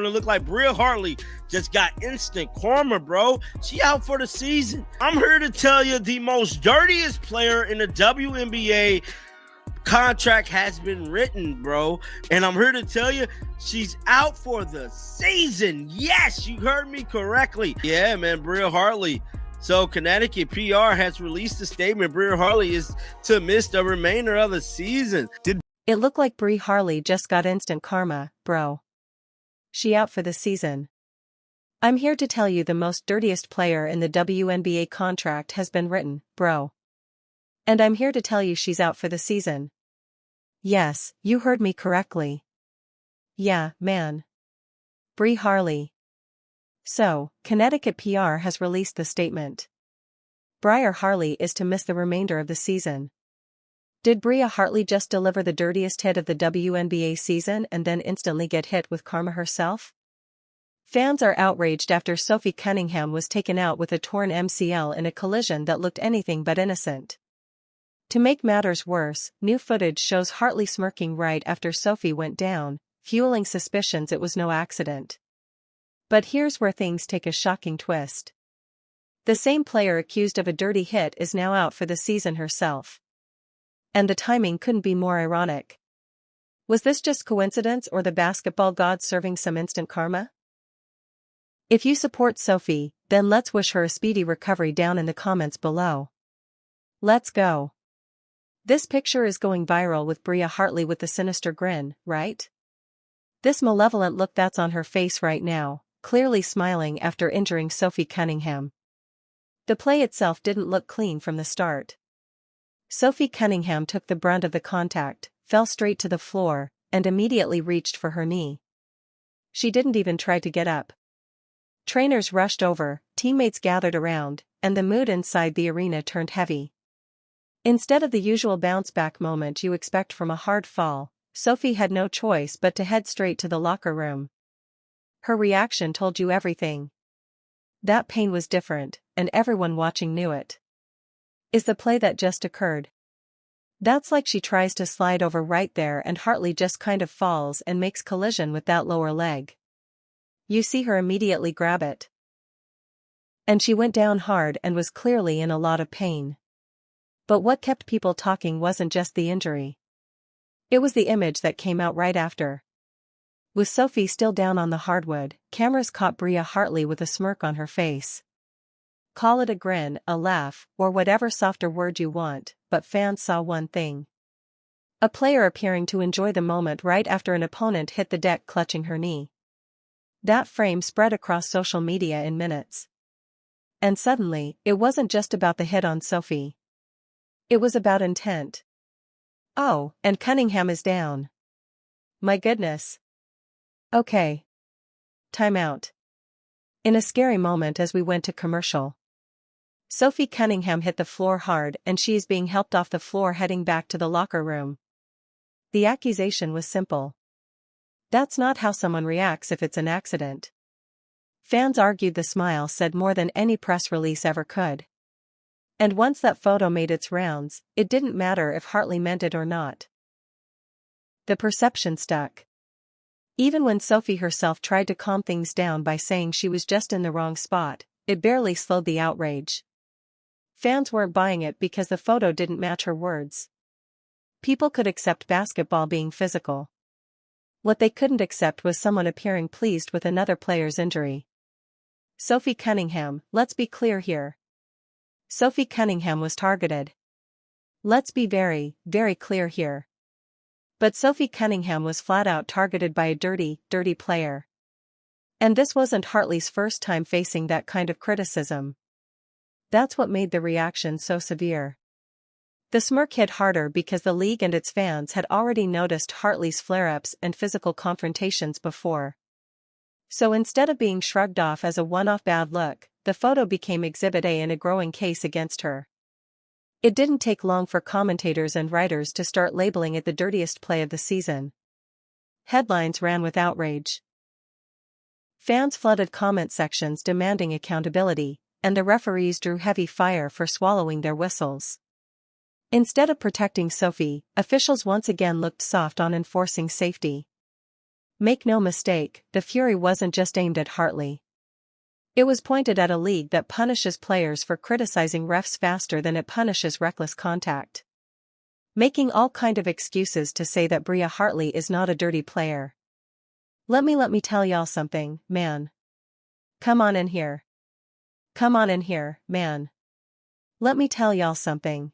to look like Bria Hartley just got instant karma, bro. She out for the season. I'm here to tell you the most dirtiest player in the WNBA contract has been written, bro. And I'm here to tell you she's out for the season. Yes, you heard me correctly. Yeah, man, Bria Hartley. So Connecticut PR has released a statement. Bria Hartley is to miss the remainder of the season. It looked like Bria Hartley just got instant karma, bro. She out for the season. I'm here to tell you the most dirtiest player in the WNBA contract has been written, bro. And I'm here to tell you she's out for the season. Yes, you heard me correctly. Yeah, man. Bria Hartley. So, Connecticut PR has released the statement. Bria Hartley is to miss the remainder of the season. Did Bria Hartley just deliver the dirtiest hit of the WNBA season and then instantly get hit with karma herself? Fans are outraged after Sophie Cunningham was taken out with a torn MCL in a collision that looked anything but innocent. To make matters worse, new footage shows Hartley smirking right after Sophie went down, fueling suspicions it was no accident. But here's where things take a shocking twist. The same player accused of a dirty hit is now out for the season herself. And the timing couldn't be more ironic. Was this just coincidence or the basketball gods serving some instant karma? If you support Sophie, then let's wish her a speedy recovery down in the comments below. Let's go. This picture is going viral with Bria Hartley with the sinister grin, right? This malevolent look that's on her face right now, clearly smiling after injuring Sophie Cunningham. The play itself didn't look clean from the start. Sophie Cunningham took the brunt of the contact, fell straight to the floor, and immediately reached for her knee. She didn't even try to get up. Trainers rushed over, teammates gathered around, and the mood inside the arena turned heavy. Instead of the usual bounce-back moment you expect from a hard fall, Sophie had no choice but to head straight to the locker room. Her reaction told you everything. That pain was different, and everyone watching knew it. Is the play that just occurred? That's like she tries to slide over right there and Hartley just kind of falls and makes collision with that lower leg. You see her immediately grab it. And she went down hard and was clearly in a lot of pain. But what kept people talking wasn't just the injury. It was the image that came out right after. With Sophie still down on the hardwood, cameras caught Bria Hartley with a smirk on her face. Call it a grin, a laugh, or whatever softer word you want, but fans saw one thing. A player appearing to enjoy the moment right after an opponent hit the deck clutching her knee. That frame spread across social media in minutes. And suddenly, it wasn't just about the hit on Sophie. It was about intent. Oh, and Cunningham is down. My goodness. Okay. Time out. In a scary moment as we went to commercial. Sophie Cunningham hit the floor hard and she is being helped off the floor heading back to the locker room. The accusation was simple. That's not how someone reacts if it's an accident. Fans argued the smile said more than any press release ever could. And once that photo made its rounds, it didn't matter if Hartley meant it or not. The perception stuck. Even when Sophie herself tried to calm things down by saying she was just in the wrong spot, it barely slowed the outrage. Fans weren't buying it because the photo didn't match her words. People could accept basketball being physical. What they couldn't accept was someone appearing pleased with another player's injury. Sophie Cunningham, let's be clear here. Sophie Cunningham was targeted. Let's be very, very clear here. But Sophie Cunningham was flat out targeted by a dirty, dirty player. And this wasn't Hartley's first time facing that kind of criticism. That's what made the reaction so severe. The smirk hit harder because the league and its fans had already noticed Hartley's flare-ups and physical confrontations before. So instead of being shrugged off as a one-off bad look, the photo became Exhibit A in a growing case against her. It didn't take long for commentators and writers to start labeling it the dirtiest play of the season. Headlines ran with outrage. Fans flooded comment sections demanding accountability, and the referees drew heavy fire for swallowing their whistles. Instead of protecting Sophie, officials once again looked soft on enforcing safety. Make no mistake, the fury wasn't just aimed at Hartley. It was pointed at a league that punishes players for criticizing refs faster than it punishes reckless contact. Making all kind of excuses to say that Bria Hartley is not a dirty player. Let me tell y'all something, man. Come on in here. Come on in here, man. Let me tell y'all something.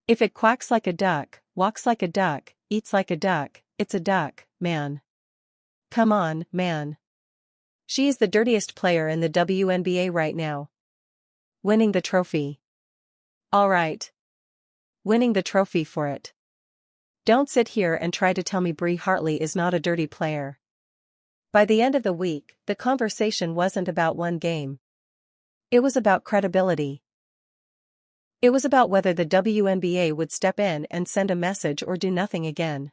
If it quacks like a duck, walks like a duck, eats like a duck, it's a duck, man. Come on, man. She is the dirtiest player in the WNBA right now. Winning the trophy. All right. Winning the trophy for it. Don't sit here and try to tell me Bria Hartley is not a dirty player. By the end of the week, the conversation wasn't about one game. It was about credibility. It was about whether the WNBA would step in and send a message or do nothing again.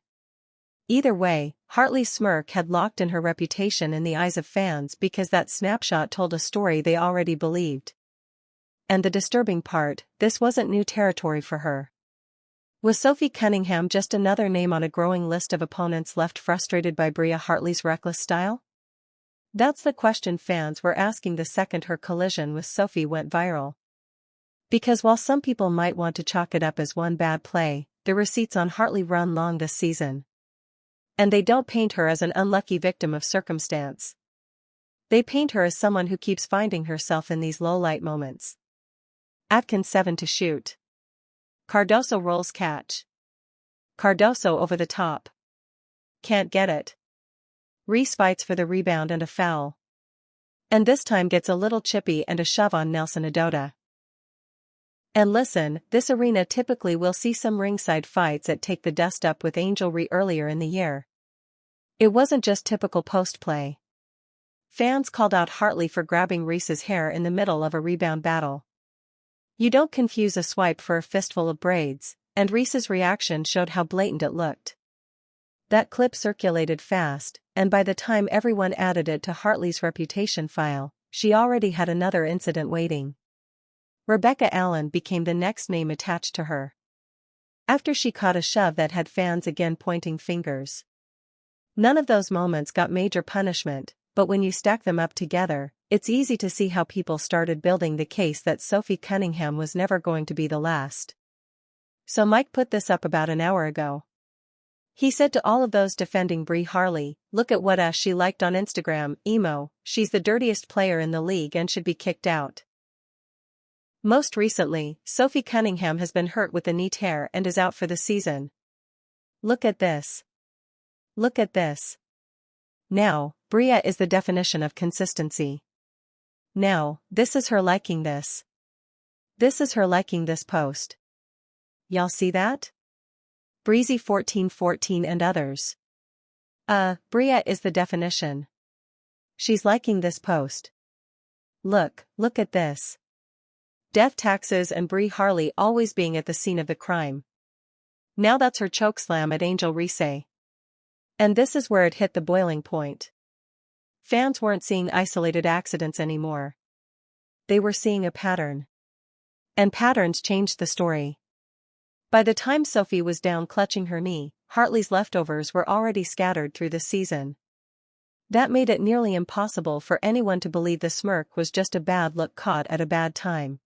Either way, Hartley's smirk had locked in her reputation in the eyes of fans because that snapshot told a story they already believed. And the disturbing part, this wasn't new territory for her. Was Sophie Cunningham just another name on a growing list of opponents left frustrated by Bria Hartley's reckless style? That's the question fans were asking the second her collision with Sophie went viral. Because while some people might want to chalk it up as one bad play, the receipts on Hartley run long this season. And they don't paint her as an unlucky victim of circumstance. They paint her as someone who keeps finding herself in these low-light moments. Atkins 7 to shoot. Cardoso rolls catch. Cardoso over the top. Can't get it. Reese fights for the rebound and a foul. And this time gets a little chippy and a shove on Nelson Adota. And listen, this arena typically will see some ringside fights at Take the Dust Up with Angel Ree earlier in the year. It wasn't just typical post play. Fans called out Hartley for grabbing Reese's hair in the middle of a rebound battle. You don't confuse a swipe for a fistful of braids, and Reese's reaction showed how blatant it looked. That clip circulated fast, and by the time everyone added it to Hartley's reputation file, she already had another incident waiting. Rebecca Allen became the next name attached to her. After she caught a shove that had fans again pointing fingers. None of those moments got major punishment, but when you stack them up together, it's easy to see how people started building the case that Sophie Cunningham was never going to be the last. So Mike put this up about an hour ago. He said to all of those defending Bria Hartley, look at what she liked on Instagram, emo, she's the dirtiest player in the league and should be kicked out. Most recently, Sophie Cunningham has been hurt with a knee tear and is out for the season. Look at this. Look at this. Now, Bria is the definition of consistency. Now, this is her liking this. This is her liking this post. Y'all see that? Breezy 1414 and others. Bria is the definition. She's liking this post. Look at this. Death taxes and Bria Hartley always being at the scene of the crime. Now that's her chokeslam at Angel Reese. And this is where it hit the boiling point. Fans weren't seeing isolated accidents anymore. They were seeing a pattern. And patterns changed the story. By the time Sophie was down clutching her knee, Hartley's leftovers were already scattered through the season. That made it nearly impossible for anyone to believe the smirk was just a bad look caught at a bad time.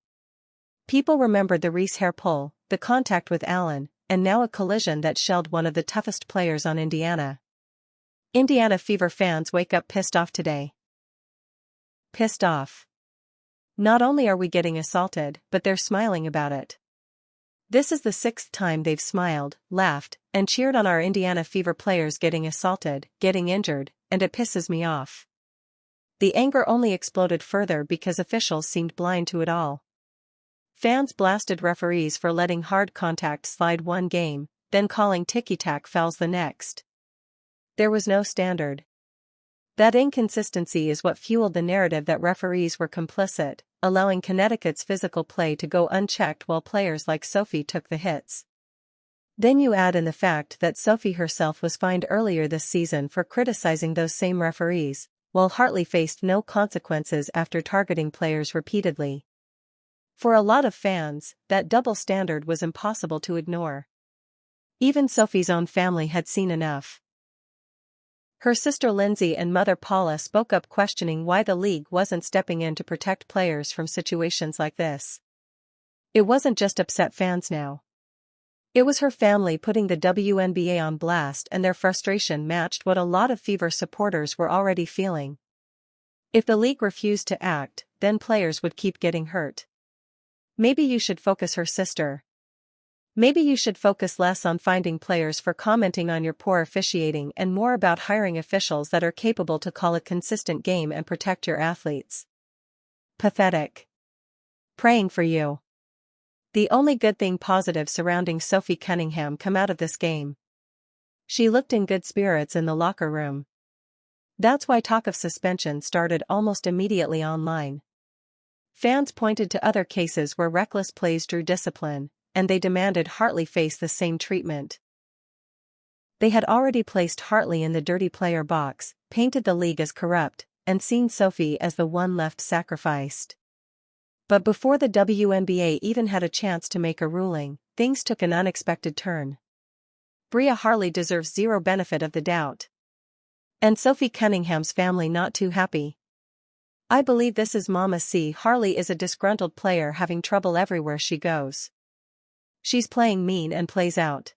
People remembered the Reese hair pull, the contact with Allen, and now a collision that shelled one of the toughest players on Indiana. Indiana Fever fans wake up pissed off today. Pissed off. Not only are we getting assaulted, but they're smiling about it. This is the 6th time they've smiled, laughed, and cheered on our Indiana Fever players getting assaulted, getting injured, and it pisses me off. The anger only exploded further because officials seemed blind to it all. Fans blasted referees for letting hard contact slide one game, then calling ticky-tack fouls the next. There was no standard. That inconsistency is what fueled the narrative that referees were complicit, allowing Connecticut's physical play to go unchecked while players like Sophie took the hits. Then you add in the fact that Sophie herself was fined earlier this season for criticizing those same referees, while Hartley faced no consequences after targeting players repeatedly. For a lot of fans, that double standard was impossible to ignore. Even Sophie's own family had seen enough. Her sister Lindsay and mother Paula spoke up questioning why the league wasn't stepping in to protect players from situations like this. It wasn't just upset fans now. It was her family putting the WNBA on blast, and their frustration matched what a lot of Fever supporters were already feeling. If the league refused to act, then players would keep getting hurt. Maybe you should focus, her sister. Maybe you should focus less on finding players for commenting on your poor officiating and more about hiring officials that are capable to call a consistent game and protect your athletes. Pathetic. Praying for you. The only good thing positive surrounding Sophie Cunningham come out of this game. She looked in good spirits in the locker room. That's why talk of suspension started almost immediately online. Fans pointed to other cases where reckless plays drew discipline, and they demanded Hartley face the same treatment. They had already placed Hartley in the dirty player box, painted the league as corrupt, and seen Sophie as the one left sacrificed. But before the WNBA even had a chance to make a ruling, things took an unexpected turn. Bria Hartley deserves zero benefit of the doubt. And Sophie Cunningham's family not too happy. I believe this is Mama C. Hartley is a disgruntled player having trouble everywhere she goes. She's playing mean and plays out.